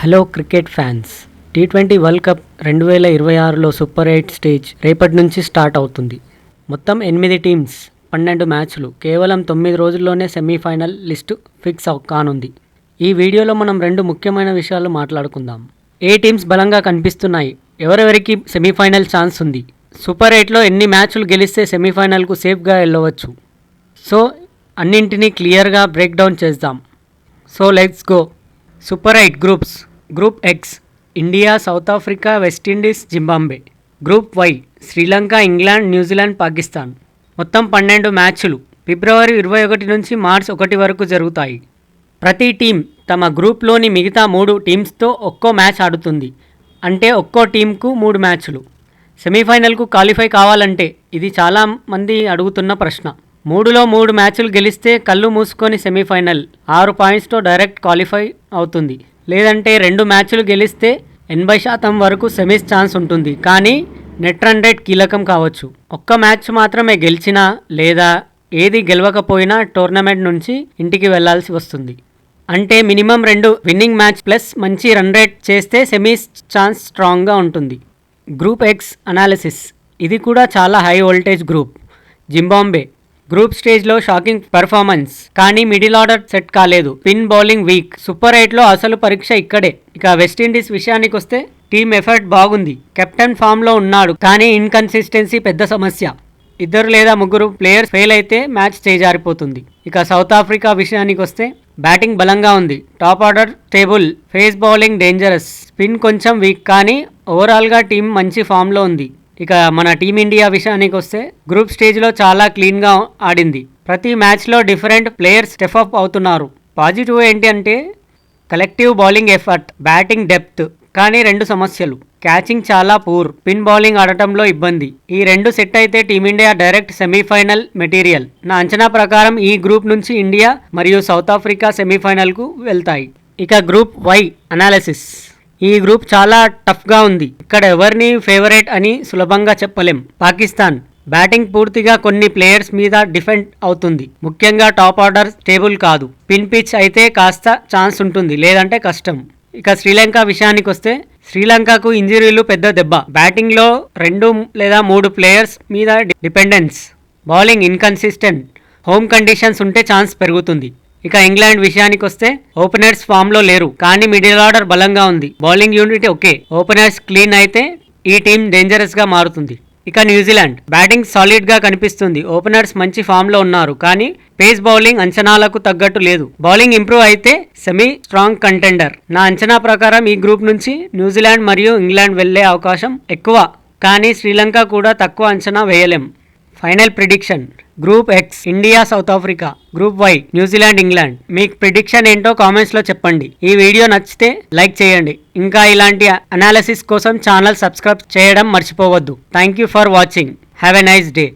Hello cricket fans, T20 world cup 2026లో super 8 stage రేపటి నుంచి స్టార్ట్ అవుతుంది. మొత్తం 8 టీమ్స్, 12 మ్యాచ్లు, కేవలం 9 రోజుల్లోనే సెమీఫైనల్ లిస్టు ఫిక్స్ కానుంది. ఈ వీడియోలో మనం 2 ముఖ్యమైన విషయాలు మాట్లాడుకుందాం. ఏ టీమ్స్ బలంగా కనిపిస్తున్నాయి, ఎవరెవరికి సెమీఫైనల్ ఛాన్స్ ఉంది, సూపర్ 8లో ఎన్ని మ్యాచ్లు గెలిస్తే సెమీఫైనల్కు సేఫ్గా వెళ్ళవచ్చు. సో అన్నింటినీ క్లియర్గా బ్రేక్ డౌన్ చేద్దాం. So let's go. Super 8 groups. Group x India, South Africa, West Indies, Zimbabwe. Group why Sri Lanka, England, New Zealand, Pakistan. మొత్తం 12 మ్యాచ్లు ఫిబ్రవరి 21 నుంచి మార్చి 1 వరకు జరుగుతాయి. ప్రతి టీం తమ గ్రూప్లోని మిగతా 3 టీమ్స్తో ఒక్కో మ్యాచ్ ఆడుతుంది. అంటే ఒక్కో టీంకు 3 మ్యాచ్లు. సెమీఫైనల్కు క్వాలిఫై కావాలంటే ఇది చాలామంది అడుగుతున్న ప్రశ్న. 3లో 3 మ్యాచ్లు గెలిస్తే కళ్ళు మూసుకొని సెమీఫైనల్ 6 పాయింట్స్తో డైరెక్ట్ క్వాలిఫై అవుతుంది. లేదంటే 2 మ్యాచ్లు గెలిస్తే 80% వరకు సెమీస్ ఛాన్స్ ఉంటుంది. కానీ నెట్ రన్ రేట్ కీలకం కావచ్చు. ఒక్క మ్యాచ్ మాత్రమే గెలిచినా లేదా ఏది గెలవకపోయినా టోర్నమెంట్ నుంచి ఇంటికి వెళ్లాల్సి వస్తుంది. అంటే మినిమం 2 విన్నింగ్ మ్యాచ్ ప్లస్ మంచి రన్ రేట్ చేస్తే సెమీస్ ఛాన్స్ స్ట్రాంగ్గా ఉంటుంది. Group X analysis. ఇది కూడా చాలా high voltage group. Zimbabwe group స్టేజ్లో షాకింగ్ పెర్ఫార్మెన్స్, కానీ మిడిల్ ఆర్డర్ సెట్ కాలేదు. Spin bowling week. సూపర్ 8లో అసలు పరీక్ష ఇక్కడే. ఇక వెస్టిండీస్ విషయానికి వస్తే టీమ్ ఎఫర్ట్ బాగుంది. కెప్టెన్ ఫామ్లో ఉన్నాడు, కానీ ఇన్కన్సిస్టెన్సీ పెద్ద సమస్య. 2 లేదా 3 ప్లేయర్స్ ఫెయిల్ అయితే మ్యాచ్ చేజారిపోతుంది. ఇక సౌత్ ఆఫ్రికా విషయానికి వస్తే బ్యాటింగ్ బలంగా ఉంది. Top order stable, face bowling dangerous, spin కొంచెం వీక్, కానీ ఓవరాల్గా టీం మంచి ఫామ్లో ఉంది. ఇక మన టీమిండియా విషయానికి వస్తే గ్రూప్ స్టేజ్లో చాలా క్లీన్గా ఆడింది. ప్రతి మ్యాచ్లో డిఫరెంట్ ప్లేయర్స్ స్టెప్ అప్ అవుతున్నారు. పాజిటివ్ ఏంటి అంటే collective bowling effort, batting depth. కానీ 2 సమస్యలు: క్యాచింగ్ చాలా పూర్, స్పిన్ బౌలింగ్ ఆడటంలో ఇబ్బంది. ఈ 2 సెట్ అయితే టీమిండియా డైరెక్ట్ సెమీఫైనల్ మెటీరియల్. నా అంచనా ప్రకారం ఈ గ్రూప్ నుంచి ఇండియా మరియు సౌత్ ఆఫ్రికా సెమీఫైనల్కు వెళ్తాయి. ఇక గ్రూప్ వై అనాలిసిస్. ఈ గ్రూప్ చాలా టఫ్గా ఉంది. ఇక్కడ ఎవరిని ఫేవరెట్ అని సులభంగా చెప్పలేం. పాకిస్తాన్ బ్యాటింగ్ పూర్తిగా కొన్ని ప్లేయర్స్ మీద డిపెండ్ అవుతుంది. ముఖ్యంగా టాప్ ఆర్డర్ స్టేబుల్ కాదు. పిన్ పిచ్ అయితే కాస్త ఛాన్స్ ఉంటుంది, లేదంటే కష్టం. ఇక శ్రీలంక విషయానికి వస్తే శ్రీలంకకు ఇంజరీలు పెద్ద దెబ్బ. బ్యాటింగ్లో 2 లేదా 3 ప్లేయర్స్ మీద dependence. Bowling inconsistent. Home conditions ఉంటే ఛాన్స్ పెరుగుతుంది. ఇక ఇంగ్లాండ్ విషయానికి వస్తే ఓపెనర్స్ ఫామ్లో లేరు, కానీ మిడిల్ ఆర్డర్ బలంగా ఉంది. Bowling unit okay, openers clean అయితే ఈ టీం డేంజరస్గా మారుతుంది. ఇక న్యూజిలాండ్ బ్యాటింగ్ సాలిడ్గా కనిపిస్తుంది. ఓపెనర్స్ మంచి ఫామ్లో ఉన్నారు, కానీ పేస్ బౌలింగ్ అంచనాలకు తగ్గట్టు లేదు. బౌలింగ్ ఇంప్రూవ్ అయితే సెమీ స్ట్రాంగ్ కంటెండర్. నా అంచనా ప్రకారం ఈ గ్రూప్ నుంచి న్యూజిలాండ్ మరియు ఇంగ్లాండ్ వెళ్లే అవకాశం ఎక్కువ, కానీ శ్రీలంక కూడా తక్కువ అంచనా వేయలేం. Final prediction: group x India, South Africa. Group y New Zealand, England. మీకు ప్రిడిక్షన్ ఏంటో కామెంట్స్లో చెప్పండి. ఈ వీడియో నచ్చితే లైక్ చేయండి. ఇంకా ఇలాంటి అనాలిసిస్ కోసం ఛానల్ సబ్స్క్రైబ్ చేయడం మర్చిపోవద్దు. Thank you for watching. Have a nice day.